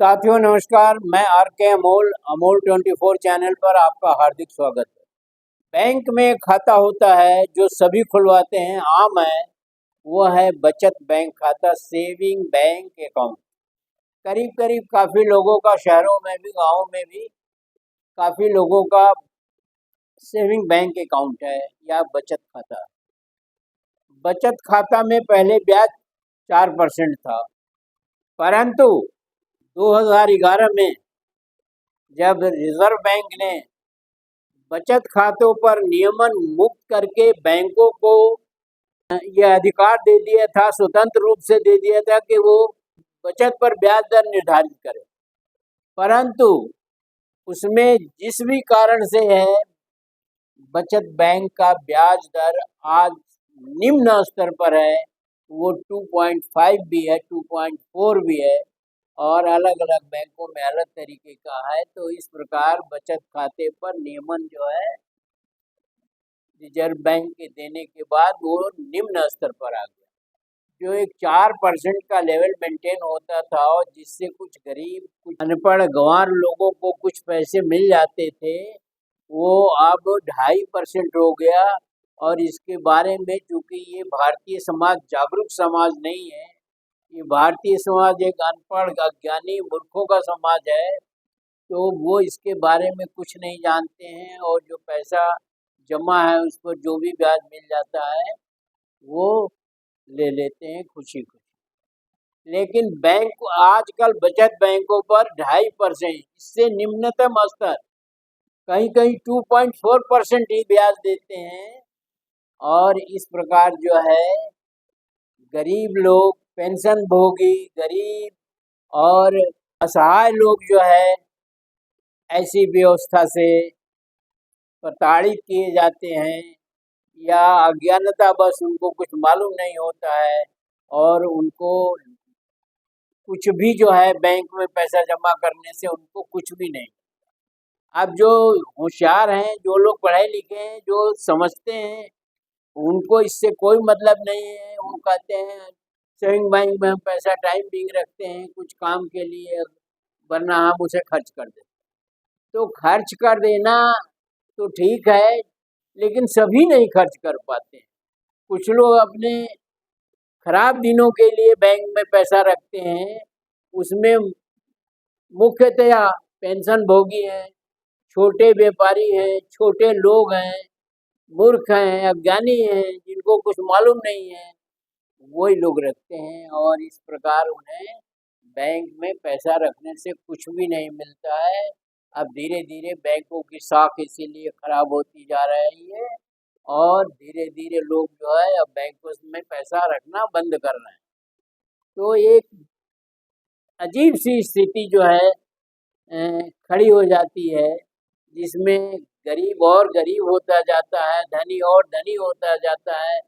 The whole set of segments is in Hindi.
साथियों नमस्कार, मैं आर के अमोल अमोल 24 चैनल पर आपका हार्दिक स्वागत है। बैंक में खाता होता है जो सभी खुलवाते हैं, आम है वो है बचत बैंक खाता, सेविंग बैंक अकाउंट। करीब करीब काफ़ी लोगों का, शहरों में भी गाँव में भी काफ़ी लोगों का सेविंग बैंक अकाउंट है या बचत खाता। बचत खाता में पहले ब्याज 4% था, परंतु 2011 में जब रिजर्व बैंक ने बचत खातों पर नियमन मुक्त करके बैंकों को यह अधिकार दे दिया था, स्वतंत्र रूप से दे दिया था कि वो बचत पर ब्याज दर निर्धारित करें, परंतु उसमें जिस भी कारण से है बचत बैंक का ब्याज दर आज निम्न स्तर पर है। वो 2.5 भी है, 2.4 भी है और अलग अलग बैंकों में अलग तरीके का है। तो इस प्रकार बचत खाते पर नियमन जो है रिजर्व बैंक के देने के बाद वो निम्न स्तर पर आ गया। जो एक 4% का लेवल मेंटेन होता था और जिससे कुछ गरीब, कुछ अनपढ़ गंवार लोगों को कुछ पैसे मिल जाते थे, वो अब 2.5% हो गया। और इसके बारे में, चूँकि ये भारतीय समाज जागरूक समाज नहीं है, ये भारतीय समाज एक अनपढ़, अज्ञानी, मूर्खों का समाज है, तो वो इसके बारे में कुछ नहीं जानते हैं और जो पैसा जमा है उस पर जो भी ब्याज मिल जाता है वो ले लेते हैं खुशी खुशी। लेकिन बैंक आजकल बचत बैंकों पर 2.5%, इससे निम्नतम स्तर कहीं कहीं 2.4% ही ब्याज देते हैं। और इस प्रकार जो है गरीब लोग, पेंशन भोगी गरीब और असहाय लोग जो है ऐसी व्यवस्था से प्रताड़ित किए जाते हैं, या अज्ञानता बस उनको कुछ मालूम नहीं होता है और उनको कुछ भी जो है बैंक में पैसा जमा करने से उनको कुछ भी नहीं। अब जो होशियार हैं, जो लोग पढ़े लिखे हैं, जो समझते हैं, उनको इससे कोई मतलब नहीं है। वो कहते हैं सेविंग बैंक में हम पैसा टाइम बिंग रखते हैं कुछ काम के लिए, वरना हम उसे खर्च कर देते। तो खर्च कर देना तो ठीक है, लेकिन सभी नहीं खर्च कर पाते हैं। कुछ लोग अपने खराब दिनों के लिए बैंक में पैसा रखते हैं, उसमें मुख्यतया पेंशन भोगी हैं, छोटे व्यापारी हैं, छोटे लोग हैं, मूर्ख हैं, अज्ञानी हैं, जिनको कुछ मालूम नहीं है, वही लोग रखते हैं। और इस प्रकार उन्हें बैंक में पैसा रखने से कुछ भी नहीं मिलता है। अब धीरे धीरे बैंकों की साख इसीलिए खराब होती जा रही है और धीरे धीरे लोग जो है अब बैंकों में पैसा रखना बंद कर रहे हैं। तो एक अजीब सी स्थिति जो है खड़ी हो जाती है, जिसमें गरीब और गरीब होता जाता है, धनी और धनी होता जाता है,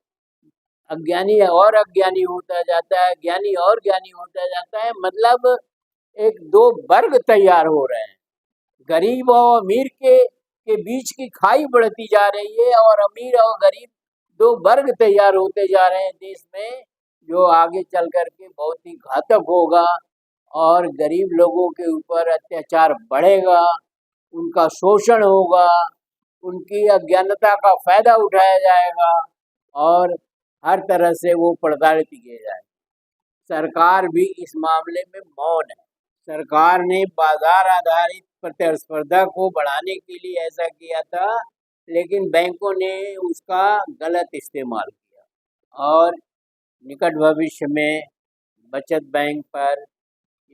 अज्ञानी और अज्ञानी होता जाता है, ज्ञानी और ज्ञानी होता जाता है। मतलब एक दो वर्ग तैयार हो रहे हैं। गरीब और अमीर के बीच की खाई बढ़ती जा रही है और अमीर और गरीब दो वर्ग तैयार होते जा रहे हैं देश में, जो आगे चल कर के बहुत ही घातक होगा और गरीब लोगों के ऊपर अत्याचार बढ़ेगा, उनका शोषण होगा, उनकी अज्ञानता का फायदा उठाया जाएगा और हर तरह से वो प्रताड़ित किए जाए। सरकार भी इस मामले में मौन है। सरकार ने बाजार आधारित प्रतिस्पर्धा को बढ़ाने के लिए ऐसा किया था, लेकिन बैंकों ने उसका गलत इस्तेमाल किया और निकट भविष्य में बचत बैंक पर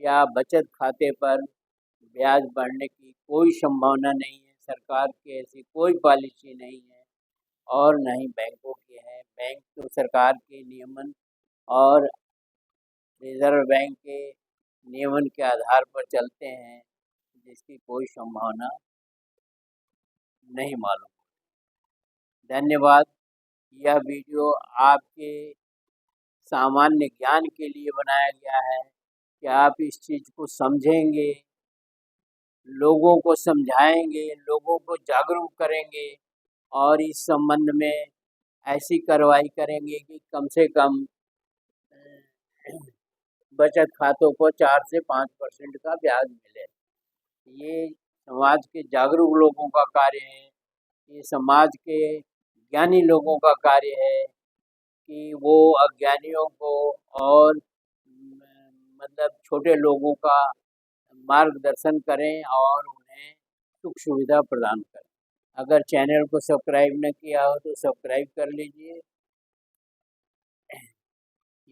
या बचत खाते पर ब्याज बढ़ने की कोई संभावना नहीं है। सरकार की ऐसी कोई पॉलिसी नहीं है और न ही बैंकों की है। बैंक तो सरकार के नियमन और रिजर्व बैंक के नियमन के आधार पर चलते हैं, जिसकी कोई संभावना नहीं मालूम। धन्यवाद। यह वीडियो आपके सामान्य ज्ञान के लिए बनाया गया है कि आप इस चीज़ को समझेंगे, लोगों को समझाएंगे, लोगों को जागरूक करेंगे और इस संबंध में ऐसी कार्रवाई करेंगे कि कम से कम बचत खातों को 4 से 5% का ब्याज मिले। ये समाज के जागरूक लोगों का कार्य है, ये समाज के ज्ञानी लोगों का कार्य है कि वो अज्ञानियों को और मतलब छोटे लोगों का मार्गदर्शन करें और उन्हें सुख सुविधा प्रदान करें। अगर चैनल को सब्सक्राइब न किया हो तो सब्सक्राइब कर लीजिए।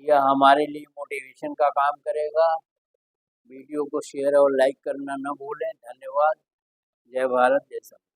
यह हमारे लिए मोटिवेशन का काम करेगा। वीडियो को शेयर और लाइक करना न भूलें। धन्यवाद। जय भारत, जय संविधान।